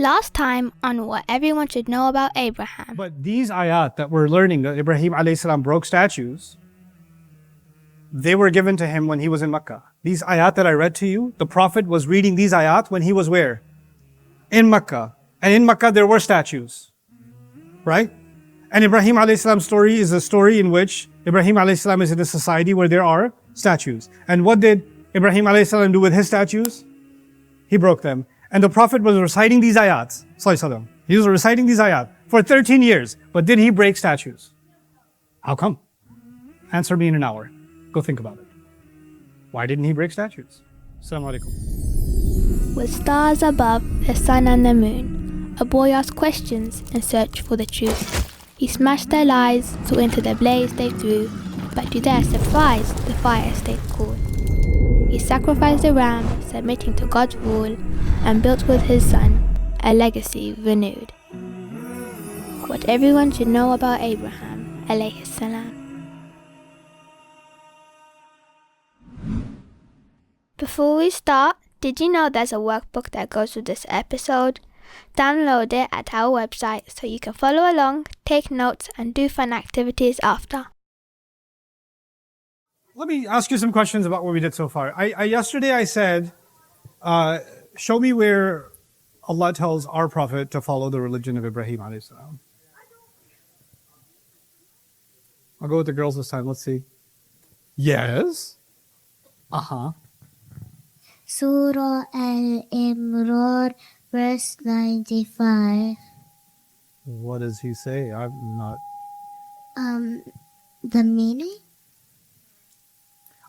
Last time on what everyone should know about Abraham. But these ayat that we're learning, that Ibrahim alayhi salam broke statues, they were given to him when he was in Makkah. These ayat that I read to you, the Prophet was reading these ayat when he was where? In Makkah. And in Makkah there were statues. Right? And Ibrahim alayhi salam's story is a story in which Ibrahim alayhi salam is in a society where there are statues. And what did Ibrahim alayhi salam do with his statues? He broke them. And the Prophet was reciting these ayats. He was reciting these ayat for 13 years. But did he break statues? How come? Answer me in an hour. Go think about it. Why didn't he break statues? Assalamu alaikum. With stars above, the sun and the moon, a boy asked questions in search for the truth. He smashed their lies, so into the blaze they threw, but to their surprise, the fire stayed cool. He sacrificed a ram, submitting to God's rule, and built with his son a legacy renewed. What everyone should know about Abraham alayhi salam. Before we start, did you know there's a workbook that goes with this episode? Download it at our website so you can follow along, take notes, and do fun activities after. Let me ask you some questions about what we did so far. Yesterday I said, show me where Allah tells our Prophet to follow the religion of Ibrahim alayhi salam. I'll go with the girls this time. Let's see. Yes. Surah Al-Imran, verse 95. What does he say? I'm not... The meaning?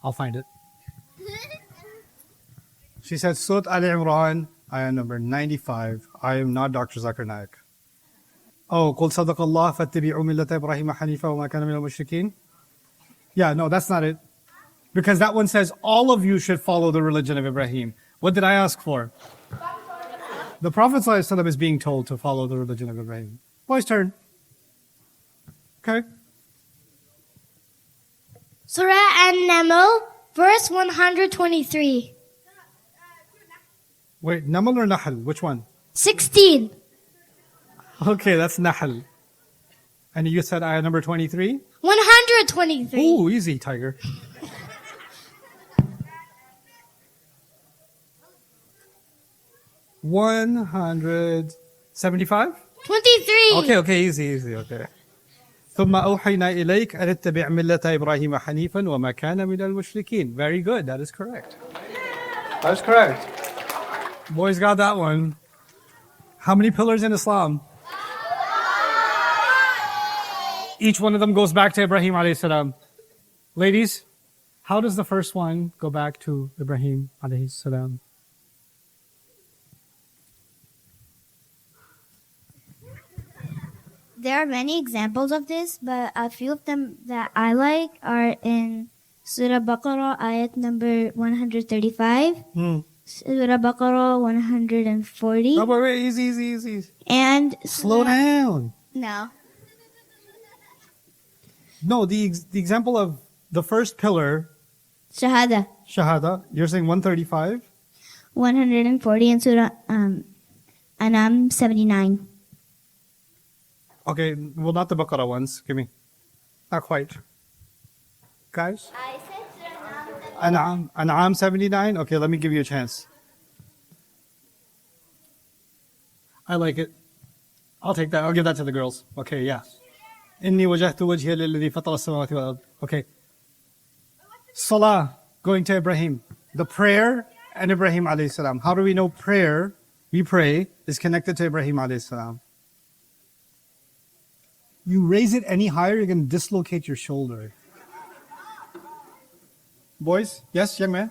I'll find it. She said, Surah Al-Imran, ayah number 95. I am not Dr. Zakir Naik. Oh, قُلْ صَدَقَ اللَّهُ فَاتَّبِعُوا مِلَّةَ إِبْرَاهِيمَ حَنِيفًا وَمَا كَانَ مِنَ الْمُشْرِكِينَ. Yeah, no, that's not it. Because that one says, all of you should follow the religion of Ibrahim. What did I ask for? The Prophet ﷺ is being told to follow the religion of Ibrahim. Boy's turn. Okay. Surah An-Naml, verse 123. Wait, Naml or Nahl? Which one? 16. Okay, that's Nahl. And you said ayah number 23? 123. Ooh, easy, tiger. $175? 23. Okay, easy, okay. ثم أوحينا إليك أن اتبع ملة إبراهيم حنيفا وما كان من المشركين. Very good, that is correct. That's correct. Boys got that one. How many pillars in Islam? Each one of them goes back to Ibrahim alayhi salam. Ladies, how does the first one go back to Ibrahim alayhi salam? There are many examples of this, but a few of them that I like are in Surah Baqarah, ayat number 135. Surah Baqarah 140. Oh, wait, easy. And Slow down. No. No, the example of the first pillar, Shahadah, you're saying 135? 140 in Surah An'am 79. Okay, well, not the Baqarah ones. Give me. Not quite. Guys? I said Surah An'am 79? Okay, let me give you a chance. I like it. I'll take that. I'll give that to the girls. Okay, yeah. إِنِّي وَجَهْتُ وَجْهِيَ لِلَّذِي فَطَرَ السَّمَاوَاتِ وَالْأَرْضِ. Okay. Salah, going to Ibrahim. The prayer and Ibrahim alayhi salam. How do we know prayer, we pray, is connected to Ibrahim alayhi salam? You raise it any higher, you're going to dislocate your shoulder. Boys? Yes, young man?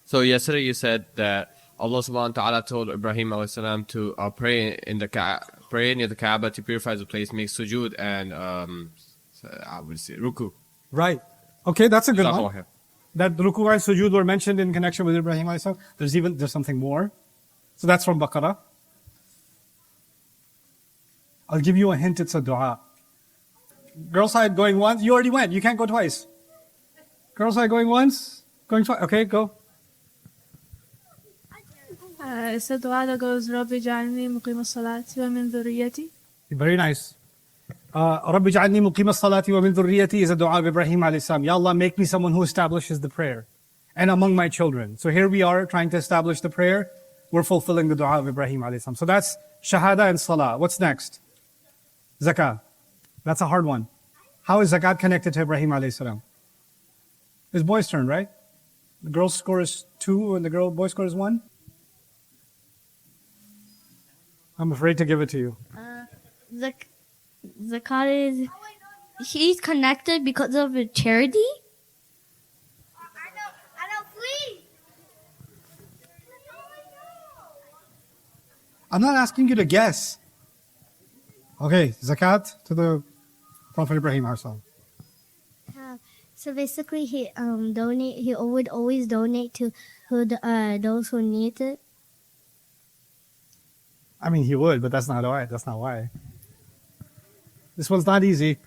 So yesterday you said that Allah subhanahu wa ta'ala told Ibrahim alayhi salam to pray near the Kaaba to purify the place, make sujood and I would say ruku. Right. Okay, that's a good one. That ruku and sujood were mentioned in connection with Ibrahim alayhi salam. There's something more. So that's from Baqarah. I'll give you a hint, it's a dua. Girl side going once, you already went, you can't go twice. Girl side going once, going twice, okay, go. It's a dua that goes رب اجعلني مقيم الصلاة ومن ذريتي. Very nice. رَبِّ اجْعَلْنِي مُقِيمَ الصَّلَاةِ وَمِنْ ذُرِّيَّتِي is a dua of Ibrahim alayhi salam. Ya Allah, make me someone who establishes the prayer and among my children. So here we are trying to establish the prayer. We're fulfilling the dua of Ibrahim alayhi salam. So that's shahada and salah. What's next? Zakah. That's a hard one. How is zakat connected to Ibrahim alayhi salam? It's boy's turn, right? The girl's score is 2 and the boy's score is 1. I'm afraid to give it to you. Zakat is, he's connected because of a charity? I know, please. I'm not asking you to guess. Okay, zakat to the Prophet Ibrahim alayhi salam. So basically, he would always donate to those who need it. I mean, he would, but that's not why. That's not why. This one's not easy.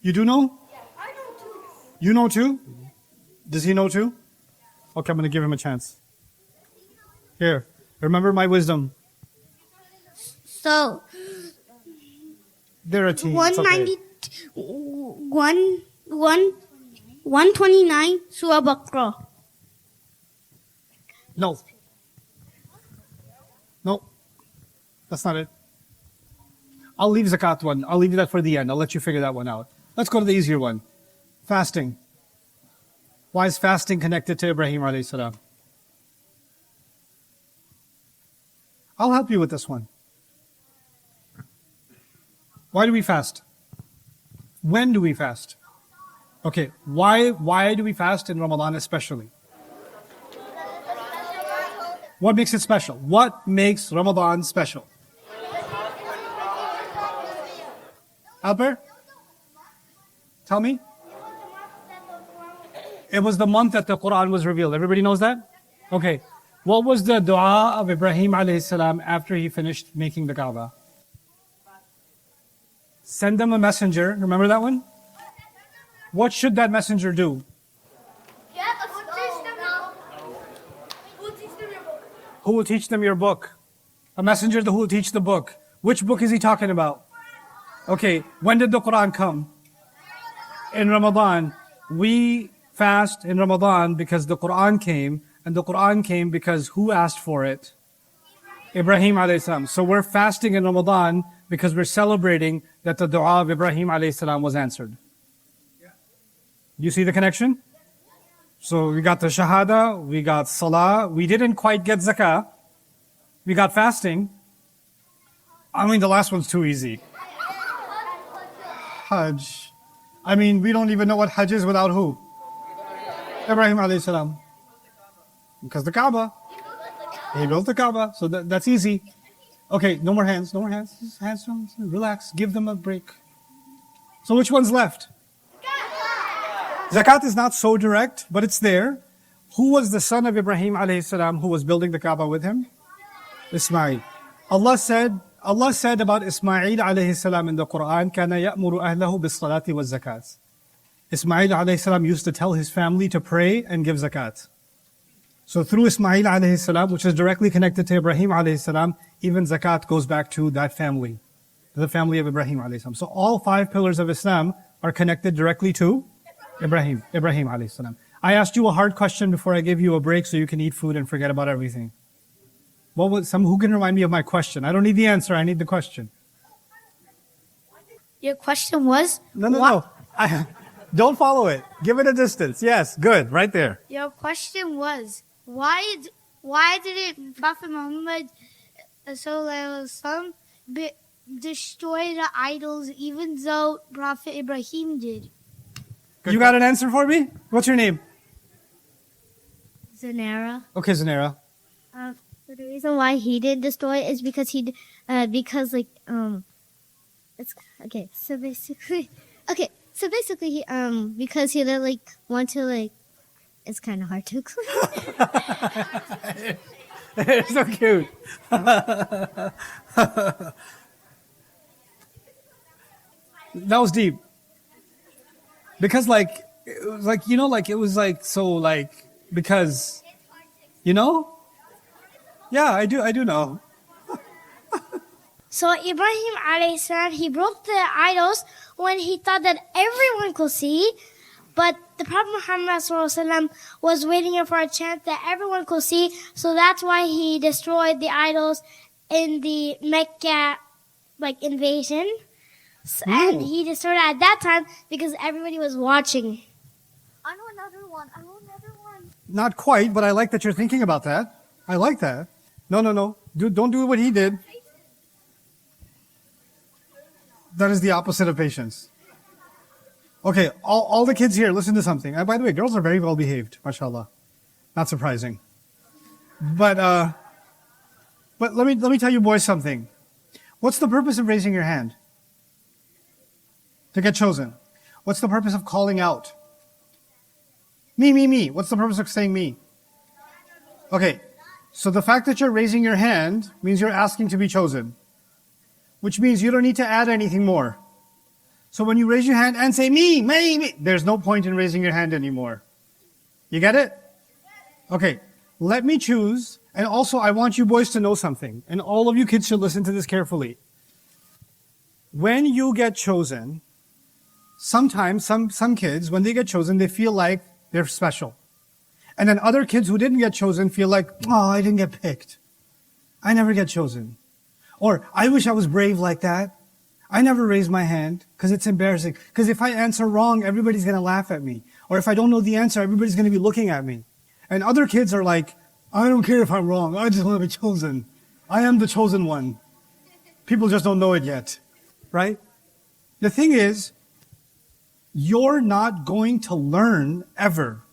You do know? Yeah, I know too. You know too? Does he know too? Okay, I'm going to give him a chance. Here, remember my wisdom. So, They're a team. It's okay. 129 Surah Baqarah. No. No. That's not it. I'll leave zakat one. I'll leave that for the end. I'll let you figure that one out. Let's go to the easier one. Fasting. Why is fasting connected to Ibrahim alayhi salam? I'll help you with this one. Why do we fast? When do we fast? Okay, why do we fast in Ramadan especially? What makes it special? What makes Ramadan special? Albert? Tell me. It was the month that the Quran was revealed. Everybody knows that? Okay. What was the dua of Ibrahim alayhi salam after he finished making the Kaaba? Send them a messenger. Remember that one? What should that messenger do? Who will teach them your book? A messenger who will teach the book. Which book is he talking about? Okay, when did the Quran come? In Ramadan. We fast in Ramadan because the Quran came, and the Quran came because who asked for it? Ibrahim alayhi salam. So we're fasting in Ramadan because we're celebrating that the dua of Ibrahim alayhi salam was answered. Do you see the connection? So we got the shahada, we got salah, we didn't quite get zakah, we got fasting. I mean, the last one's too easy. Hajj. I mean, we don't even know what Hajj is without who? Ibrahim alayhi salam. Because the Kaaba. He built the Kaaba, so that's easy. Okay, no more hands, no more hands. Just hands down, relax, give them a break. So which one's left? Zakat is not so direct, but it's there. Who was the son of Ibrahim alayhi salam who was building the Kaaba with him? Ismail. Allah said about Ismail alayhi salam in the Quran, كَانَ يَأْمُرُ أَهْلَهُ بِالصَّلَاةِ وَالزَّكَاةِ. Ismail alayhi salam used to tell his family to pray and give zakat. So through Ismail alayhi salam, which is directly connected to Ibrahim alayhi salam, even zakat goes back to that family, the family of Ibrahim alayhi salam. So all 5 pillars of Islam are connected directly to Ibrahim alayhi salam. I asked you a hard question before I gave you a break so you can eat food and forget about everything. Who can remind me of my question? I don't need the answer, I need the question. Your question was? No. Don't follow it. Give it a distance. Yes, good, right there. Your question was, why didn't Prophet Muhammad destroy the idols even though Prophet Ibrahim did? You got an answer for me? What's your name? Zanera. Okay, Zanera. So the reason why he didn't destroy it is because it's okay. So basically, he because he didn't want to it's kind of hard to explain. It's so cute. That was deep. Because because You know? Yeah, I do know. So Ibrahim alayhi salam, he broke the idols when he thought that everyone could see, but the Prophet Muhammad sallallahu alaihi wasallam was waiting for a chance that everyone could see, so that's why he destroyed the idols in the Mecca invasion. And he destroyed it at that time because everybody was watching. I know another one. Not quite, but I like that you're thinking about that. I like that. No. Don't do what he did. That is the opposite of patience. Okay, all the kids here, listen to something. By the way, girls are very well behaved, mashallah. Not surprising. But let me tell you boys something. What's the purpose of raising your hand? To get chosen. What's the purpose of calling out? Me. What's the purpose of saying me? Okay, so the fact that you're raising your hand means you're asking to be chosen, which means you don't need to add anything more. So when you raise your hand and say me, there's no point in raising your hand anymore. You get it? Okay, let me choose. And also I want you boys to know something, and all of you kids should listen to this carefully. When you get chosen, sometimes some kids, when they get chosen, they feel like they're special. And then other kids who didn't get chosen feel like, oh, I didn't get picked. I never get chosen. Or, I wish I was brave like that. I never raise my hand because it's embarrassing. Because if I answer wrong, everybody's going to laugh at me. Or if I don't know the answer, everybody's going to be looking at me. And other kids are like, I don't care if I'm wrong. I just want to be chosen. I am the chosen one. People just don't know it yet. Right? The thing is, you're not going to learn ever.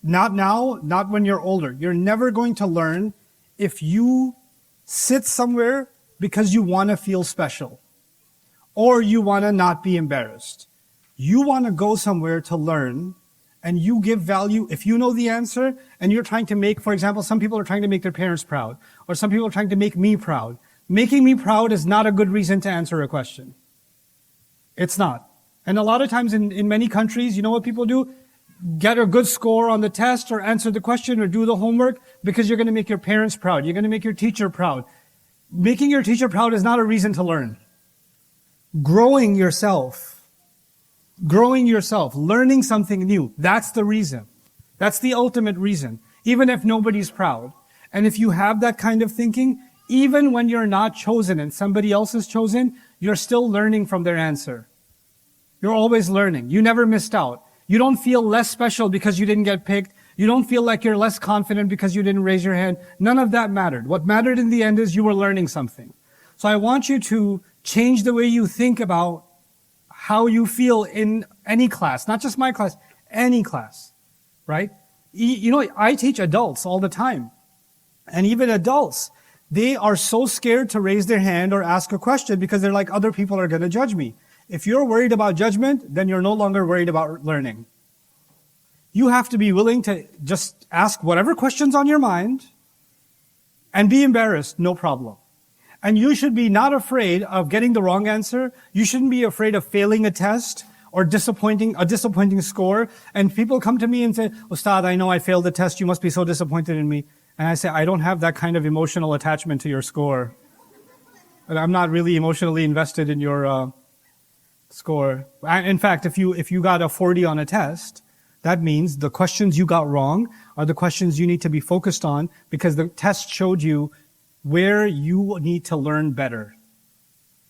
Not now, not when you're older. You're never going to learn if you sit somewhere because you want to feel special or you want to not be embarrassed. You want to go somewhere to learn and you give value. If you know the answer and you're trying to make, for example, some people are trying to make their parents proud, or some people are trying to make me proud. Making me proud is not a good reason to answer a question. It's not. And a lot of times in many countries, you know what people do? Get a good score on the test or answer the question or do the homework because you're going to make your parents proud. You're going to make your teacher proud. Making your teacher proud is not a reason to learn. Growing yourself, learning something new, that's the reason. That's the ultimate reason, even if nobody's proud. And if you have that kind of thinking, even when you're not chosen and somebody else is chosen, you're still learning from their answer. You're always learning. You never missed out. You don't feel less special because you didn't get picked. You don't feel like you're less confident because you didn't raise your hand. None of that mattered. What mattered in the end is you were learning something. So I want you to change the way you think about how you feel in any class, not just my class, any class, right? You know, I teach adults all the time. And even adults, they are so scared to raise their hand or ask a question because they're like, other people are going to judge me. If you're worried about judgment, then you're no longer worried about learning. You have to be willing to just ask whatever questions on your mind and be embarrassed, no problem. And you should be not afraid of getting the wrong answer. You shouldn't be afraid of failing a test or a disappointing score. And people come to me and say, Ustadh, I know I failed the test. You must be so disappointed in me. And I say, I don't have that kind of emotional attachment to your score. And I'm not really emotionally invested in your score. In fact, if you got a 40 on a test, that means the questions you got wrong are the questions you need to be focused on because the test showed you where you need to learn better.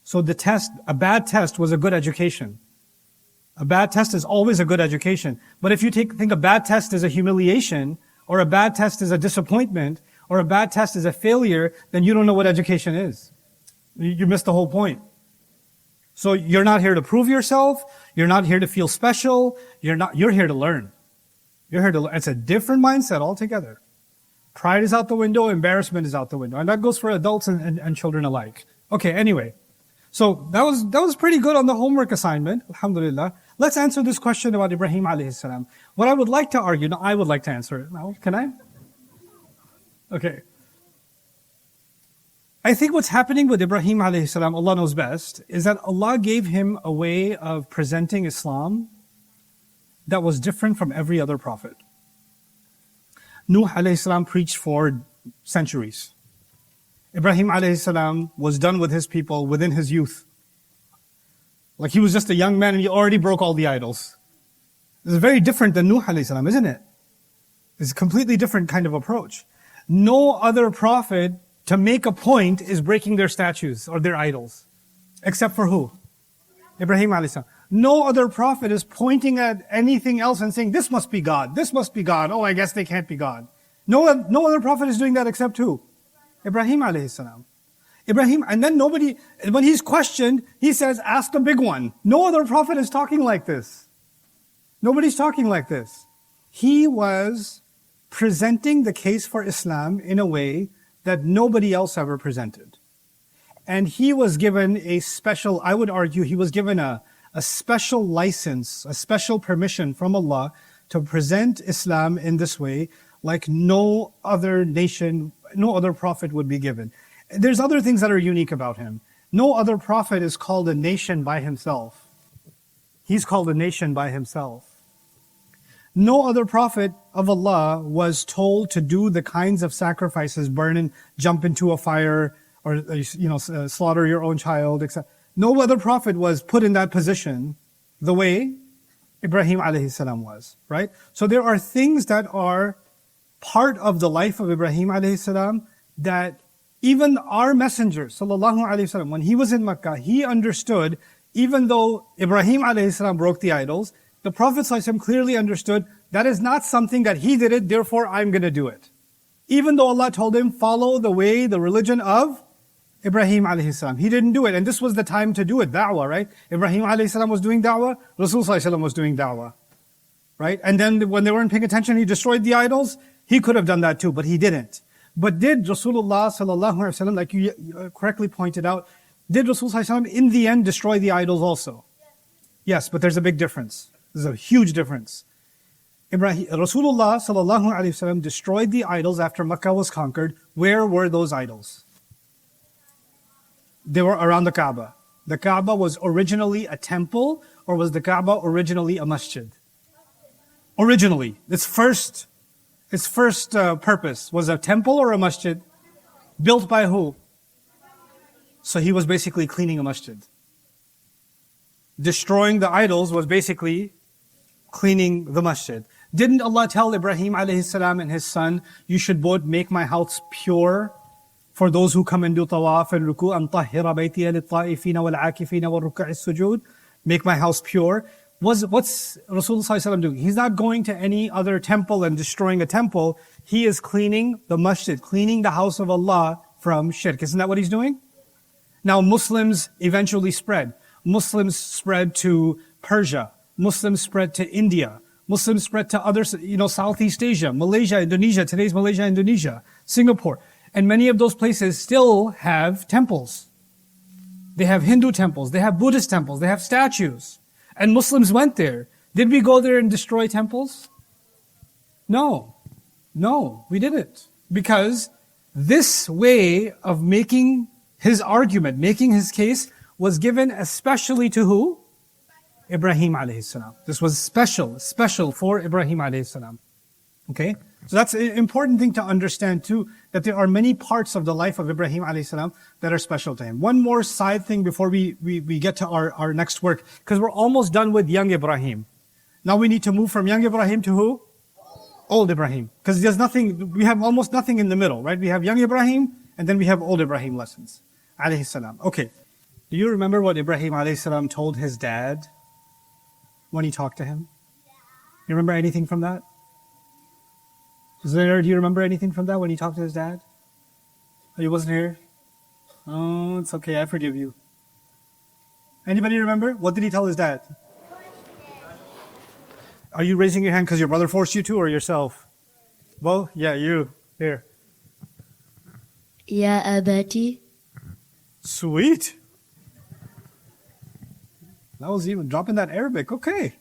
So a bad test was a good education. A bad test is always a good education. But if you think a bad test is a humiliation, or a bad test is a disappointment, or a bad test is a failure, then you don't know what education is. You missed the whole point. So you're not here to prove yourself. You're not here to feel special. You're here to learn. It's a different mindset altogether. Pride is out the window. Embarrassment is out the window. And that goes for adults and children alike. Okay, anyway. So that was pretty good on the homework assignment. Alhamdulillah. Let's answer this question about Ibrahim alayhi salam. What I would like to argue, now I would like to answer it. Now, can I? Okay. I think what's happening with Ibrahim alayhi salam, Allah knows best, is that Allah gave him a way of presenting Islam that was different from every other prophet. Nuh alayhi salam preached for centuries. Ibrahim alayhi salam was done with his people within his youth. Like he was just a young man and he already broke all the idols. It's very different than Nuh alayhi salam, isn't it? It's a completely different kind of approach. No other prophet, to make a point, is breaking their statues or their idols. Except for who? Ibrahim alayhi salam. No other prophet is pointing at anything else and saying, this must be God, this must be God, oh I guess they can't be God. No other prophet is doing that except who? Ibrahim alayhi salam. Ibrahim, and then nobody, when he's questioned, he says, ask the big one. No other prophet is talking like this. Nobody's talking like this. He was presenting the case for Islam in a way that nobody else ever presented. And he was given a special, I would argue, he was given a special license, a special permission from Allah to present Islam in this way like no other nation, no other prophet would be given. There's other things that are unique about him. No other prophet is called a nation by himself. He's called a nation by himself. No other prophet of Allah was told to do the kinds of sacrifices, burn and jump into a fire, or slaughter your own child, etc. No other prophet was put in that position the way Ibrahim alayhi salam was, right? So there are things that are part of the life of Ibrahim alayhi salam that even our messenger, sallallahu alayhi wasallam, when he was in Makkah, he understood, even though Ibrahim alayhi salam broke the idols, the Prophet sallallahu alayhi wasallam clearly understood that is not something that he did it, therefore I'm going to do it. Even though Allah told him, follow the way, the religion of Ibrahim alayhi salam. He didn't do it. And this was the time to do it, da'wah, right? Ibrahim alayhi salam was doing da'wah, Rasul sallallahu alayhi wasallam was doing da'wah. Right? And then when they weren't paying attention, he destroyed the idols. He could have done that too, but he didn't. But did Rasulullah sallallahu alaihi wasallam, like you correctly pointed out, did Rasul sallallahu alaihi wasallam in the end destroy the idols also? Yes, but there's a big difference. There's a huge difference. Rasulullah sallallahu alaihi wasallam destroyed the idols after Makkah was conquered. Where were those idols? They were around the Kaaba. The Kaaba was originally a temple, or was the Kaaba originally a masjid? Originally, its first purpose was a temple or a masjid? Built by who? So he was basically cleaning a masjid. Destroying the idols was basically cleaning the masjid. Didn't Allah tell Ibrahim alayhi salam and his son, you should both make my house pure for those who come and do tawaf and ruku, an tahhira baytiya lit-ta'ifina wal-'akifina wal-ruk'i as-sujud. Make my house pure. What's Rasulullah doing? He's not going to any other temple and destroying a temple. He is cleaning the masjid, cleaning the house of Allah from shirk. Isn't that what he's doing? Now Muslims eventually spread. Muslims spread to Persia. Muslims spread to India. Muslims spread to other, Southeast Asia, Malaysia, Indonesia, today's Malaysia, Indonesia, Singapore. And many of those places still have temples. They have Hindu temples, they have Buddhist temples, they have statues. And Muslims went there. Did we go there and destroy temples? No, we didn't. Because this way of making his argument, making his case, was given especially to who? Ibrahim alayhi salam. This was special for Ibrahim alayhi salam. Okay? So that's an important thing to understand too, that there are many parts of the life of Ibrahim alayhi salam that are special to him. One more side thing before we get to our next work, because we're almost done with young Ibrahim. Now we need to move from young Ibrahim to who? Old Ibrahim. Because we have almost nothing in the middle, right? We have young Ibrahim, and then we have old Ibrahim lessons. Alayhi salam. Okay. Do you remember what Ibrahim alayhi salam told his dad when he talked to him? You remember anything from that? Do you remember anything from that when he talked to his dad? Oh, you wasn't here? Oh, it's okay, I forgive you. Anybody remember? What did he tell his dad? Are you raising your hand because your brother forced you to, or yourself? Well, yeah, you. Here. Ya abati. Sweet. That was even dropping that Arabic. Okay.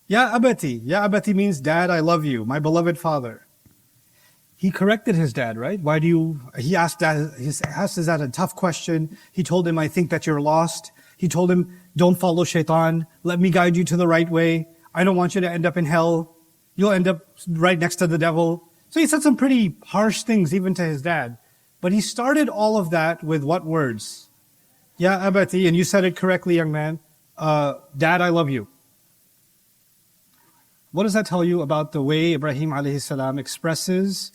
Ya abati. Ya abati means, Dad, I love you, my beloved father. He corrected his dad, right? He asked his dad a tough question. He told him, I think that you're lost. He told him, don't follow shaitan. Let me guide you to the right way. I don't want you to end up in hell. You'll end up right next to the devil. So he said some pretty harsh things even to his dad. But he started all of that with what words? Ya abati, and you said it correctly, young man. Dad, I love you. What does that tell you about the way Ibrahim alayhi salam expresses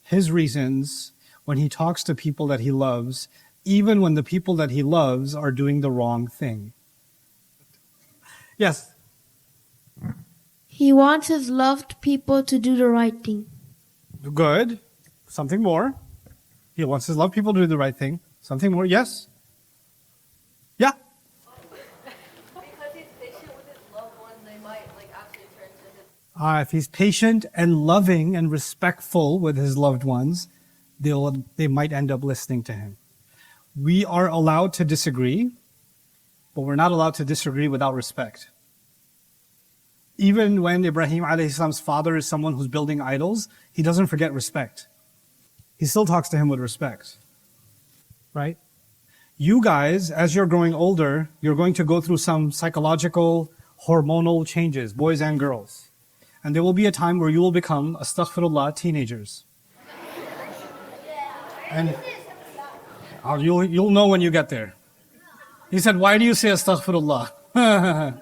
his reasons when he talks to people that he loves, even when the people that he loves are doing the wrong thing? Yes? He wants his loved people to do the right thing. Good. Something more. He wants his loved people to do the right thing. Something more. Yes? Yeah? Because he's patient with his loved ones, they might actually turn to his. If he's patient and loving and respectful with his loved ones, they might end up listening to him. We are allowed to disagree, but we're not allowed to disagree without respect. Even when Ibrahim alayhi salam's father is someone who's building idols, he doesn't forget respect. He still talks to him with respect. Right? You guys, as you're growing older, you're going to go through some psychological, hormonal changes, boys and girls. And there will be a time where you will become, astaghfirullah, teenagers. And you'll know when you get there. He said, why do you say astaghfirullah?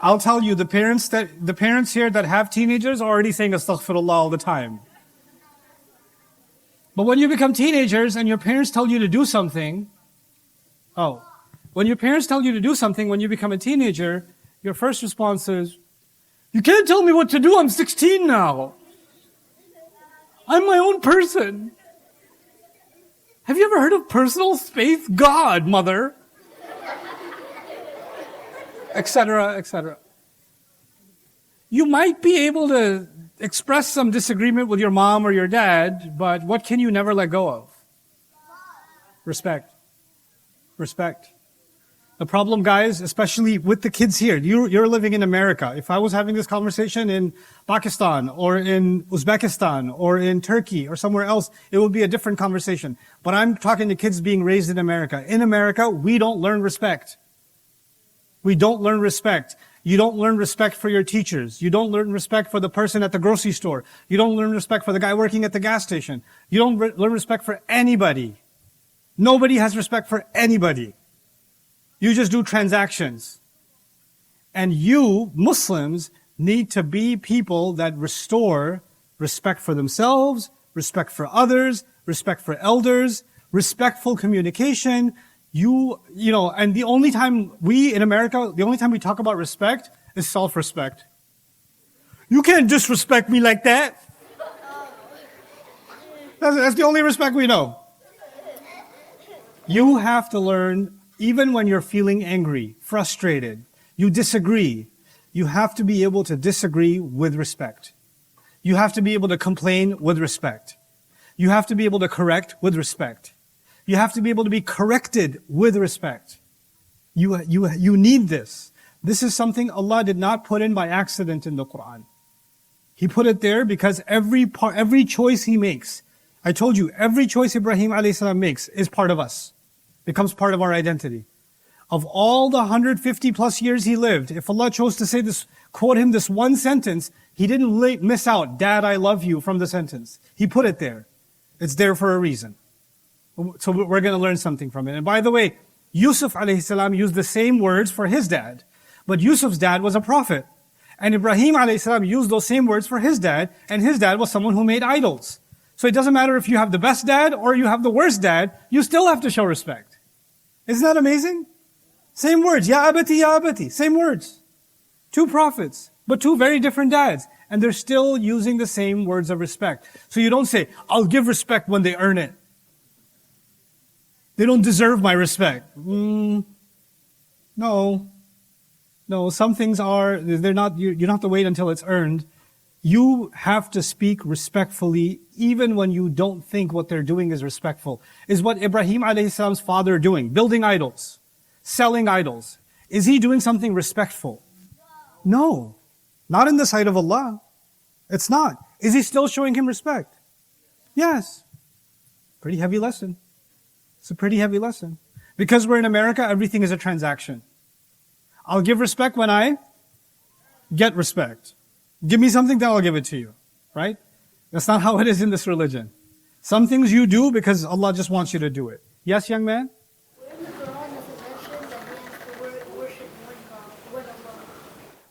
I'll tell you, the parents here that have teenagers are already saying astaghfirullah all the time. But when you become teenagers and your parents tell you to do something, when your parents tell you to do something when you become a teenager, your first response is, you can't tell me what to do, I'm 16 now. I'm my own person. Have you ever heard of personal space? God, mother. Etc., etc. You might be able to express some disagreement with your mom or your dad, but what can you never let go of? Respect. Respect. The problem, guys, especially with the kids here, you're living in America. If I was having this conversation in Pakistan or in Uzbekistan or in Turkey or somewhere else, it would be a different conversation. But I'm talking to kids being raised in America. In America, we don't learn respect. We don't learn respect. You don't learn respect for your teachers. You don't learn respect for the person at the grocery store. You don't learn respect for the guy working at the gas station. You don't learn respect for anybody. Nobody has respect for anybody. You just do transactions. And you, Muslims, need to be people that restore respect for themselves, respect for others, respect for elders, respectful communication. And the only time we in America, the only time we talk about respect is self-respect. You can't disrespect me like that. That's the only respect we know. You have to learn, even when you're feeling angry, frustrated, you disagree, you have to be able to disagree with respect. You have to be able to complain with respect. You have to be able to correct with respect. You have to be able to be corrected with respect. You need this. This is something Allah did not put in by accident in the Quran. He put it there because every choice He makes, I told you, every choice Ibrahim alayhi salam makes is part of us. Becomes part of our identity. Of all the 150 plus years he lived, if Allah chose to say this, quote him this one sentence, He didn't miss out, Dad, I love you, from the sentence. He put it there. It's there for a reason. So we're going to learn something from it. And by the way, Yusuf alayhi salam used the same words for his dad. But Yusuf's dad was a prophet. And Ibrahim alayhi salam used those same words for his dad. And his dad was someone who made idols. So it doesn't matter if you have the best dad or you have the worst dad, you still have to show respect. Isn't that amazing? Same words. Ya abati, ya abati. Same words. Two prophets, but two very different dads. And they're still using the same words of respect. So you don't say, I'll give respect when they earn it. They don't deserve my respect. No, some things they're not, you don't have to wait until it's earned. You have to speak respectfully even when you don't think what they're doing is respectful. Is what Ibrahim alayhi salam's father doing? Building idols, selling idols. Is he doing something respectful? No, not in the sight of Allah. It's not. Is he still showing him respect? Yes. Pretty heavy lesson. It's a pretty heavy lesson. Because we're in America, everything is a transaction. I'll give respect when I get respect. Give me something, then I'll give it to you. Right? That's not how it is in this religion. Some things you do because Allah just wants you to do it. Yes, young man?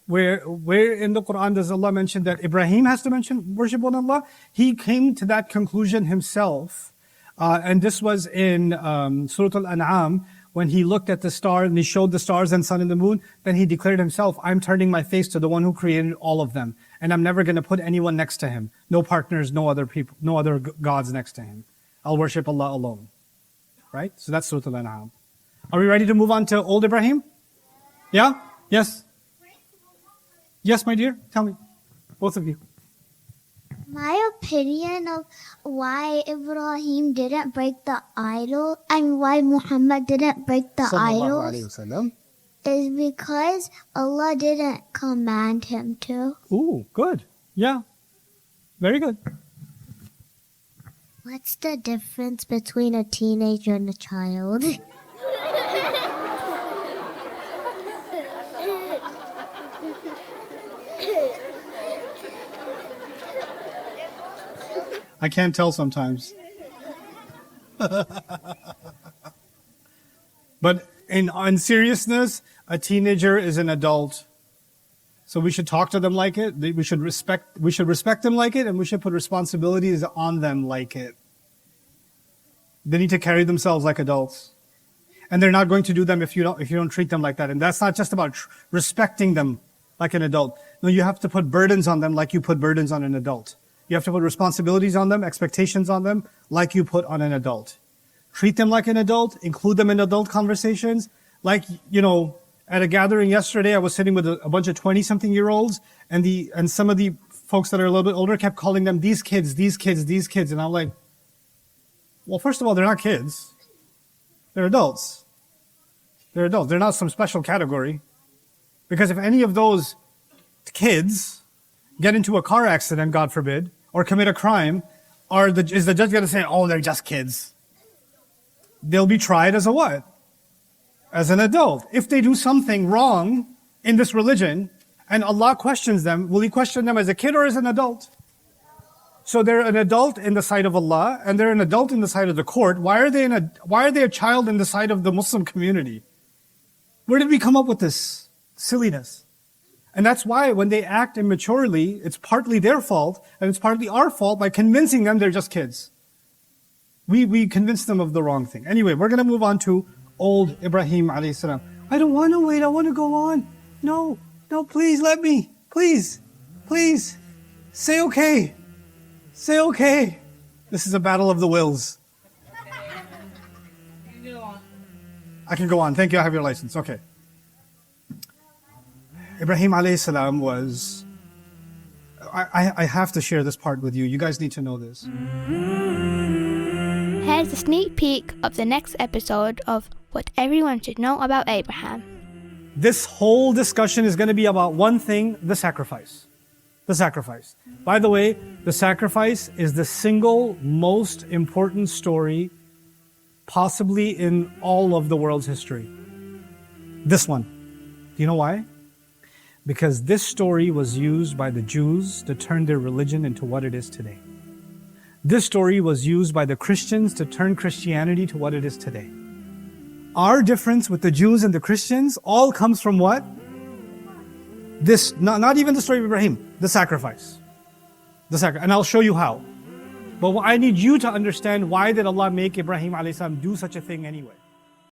Where in the Quran does Allah mention that Ibrahim has to worship one Allah? He came to that conclusion himself. And this was in Surah Al-An'am, when he looked at the stars and he showed the stars and sun and the moon, then he declared himself, I'm turning my face to the one who created all of them. And I'm never going to put anyone next to him. No partners, no other people, no other gods next to him. I'll worship Allah alone. Right? So that's Surah Al-An'am. Are we ready to move on to old Ibrahim? Yeah? Yes? Yes, my dear? Tell me. Both of you. My opinion of why Ibrahim didn't break the idol, and why Muhammad didn't break the idols, is because Allah didn't command him to. Ooh, good. Yeah. Very good. What's the difference between a teenager and a child? I can't tell sometimes. But in seriousness, a teenager is an adult. So we should talk to them like it. We should respect them like it, and we should put responsibilities on them like it. They need to carry themselves like adults. And they're not going to do them if you don't treat them like that. And that's not just about respecting them like an adult. No, you have to put burdens on them like you put burdens on an adult. You have to put responsibilities on them, expectations on them, like you put on an adult. Treat them like an adult, include them in adult conversations. Like, at a gathering yesterday, I was sitting with a bunch of 20-something-year-olds, and some of the folks that are a little bit older kept calling them these kids. And I'm like, well, first of all, they're not kids. They're adults. They're adults. They're not some special category. Because if any of those kids get into a car accident, God forbid, or commit a crime, is the judge going to say, oh, they're just kids? They'll be tried as a what? As an adult. If they do something wrong in this religion, and Allah questions them, will He question them as a kid or as an adult? So they're an adult in the sight of Allah, and they're an adult in the sight of the court. Why are they a child in the sight of the Muslim community? Where did we come up with this silliness? And that's why when they act immaturely, it's partly their fault, and it's partly our fault by convincing them they're just kids. We convince them of the wrong thing. Anyway, we're going to move on to old Ibrahim alayhi salam. I don't want to wait. I want to go on. No, please let me. Please. Say okay. Say okay. This is a battle of the wills. I can go on. Thank you. I have your license. Okay. Ibrahim alayhi salam was... I have to share this part with you. You guys need to know this. Here's a sneak peek of the next episode of What Everyone Should Know About Abraham. This whole discussion is going to be about one thing, the sacrifice. The sacrifice. By the way, the sacrifice is the single most important story possibly in all of the world's history. This one. Do you know why? Because this story was used by the Jews to turn their religion into what it is today. This story was used by the Christians to turn Christianity to what it is today. Our difference with the Jews and the Christians all comes from what? This, not even the story of Ibrahim, the sacrifice. And I'll show you how. But I need you to understand, why did Allah make Ibrahim alayhi salam do such a thing anyway?